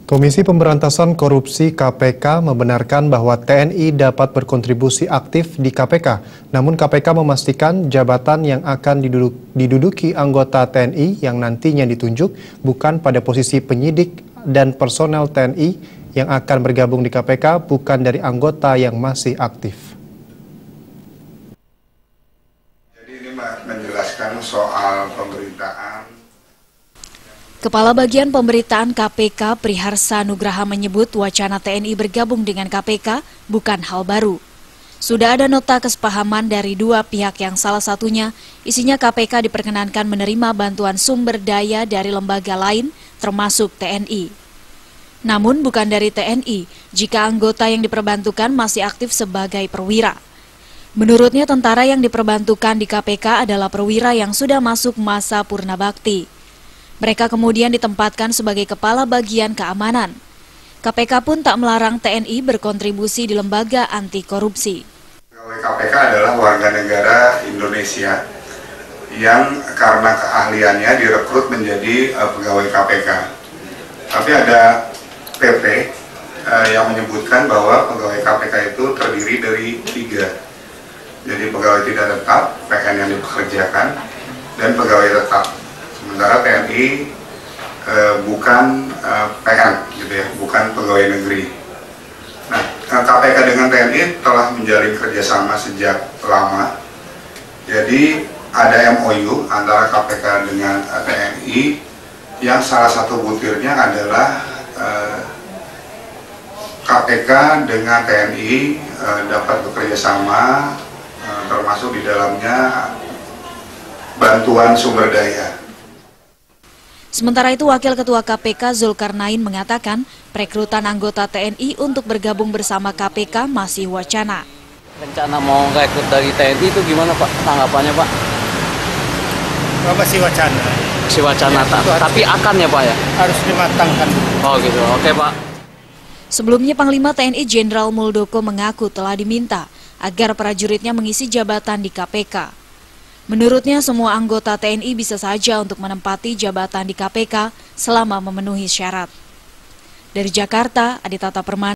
Komisi Pemberantasan Korupsi KPK membenarkan bahwa TNI dapat berkontribusi aktif di KPK. Namun KPK memastikan jabatan yang akan diduduki anggota TNI yang nantinya ditunjuk bukan pada posisi penyidik dan personel TNI yang akan bergabung di KPK bukan dari anggota yang masih aktif. Jadi ini menjelaskan soal pemberitaan. Kepala Bagian Pemberitaan KPK Priharsa Nugraha menyebut wacana TNI bergabung dengan KPK bukan hal baru. Sudah ada nota kesepahaman dari dua pihak yang salah satunya isinya KPK diperkenankan menerima bantuan sumber daya dari lembaga lain termasuk TNI. Namun bukan dari TNI jika anggota yang diperbantukan masih aktif sebagai perwira. Menurutnya tentara yang diperbantukan di KPK adalah perwira yang sudah masuk masa purna bakti. Mereka kemudian ditempatkan sebagai kepala bagian keamanan. KPK pun tak melarang TNI berkontribusi di lembaga anti korupsi. Pegawai KPK adalah warga negara Indonesia yang karena keahliannya direkrut menjadi pegawai KPK. Tapi ada PP yang menyebutkan bahwa pegawai KPK itu terdiri dari 3. Jadi pegawai tidak tetap, PN yang dipekerjakan, dan pegawai tetap. Sementara TNI bukan PN, gitu ya, bukan pegawai negeri. Nah, KPK dengan TNI telah menjalin kerjasama sejak lama. Jadi ada MOU antara KPK dengan TNI yang salah satu butirnya adalah KPK dengan TNI dapat bekerjasama, termasuk di dalamnya bantuan sumber daya. Sementara itu, Wakil Ketua KPK Zulkarnain mengatakan perekrutan anggota TNI untuk bergabung bersama KPK masih wacana. Rencana mau rekrut dari TNI itu gimana Pak? Tanggapannya Pak? Masih wacana. Masih wacana, ya, tapi akan ya Pak ya? Harus dimatangkan. Oh gitu, oke Pak. Sebelumnya Panglima TNI Jenderal Muldoko mengaku telah diminta agar prajuritnya mengisi jabatan di KPK. Menurutnya semua anggota TNI bisa saja untuk menempati jabatan di KPK selama memenuhi syarat. Dari Jakarta, Aditata Permana.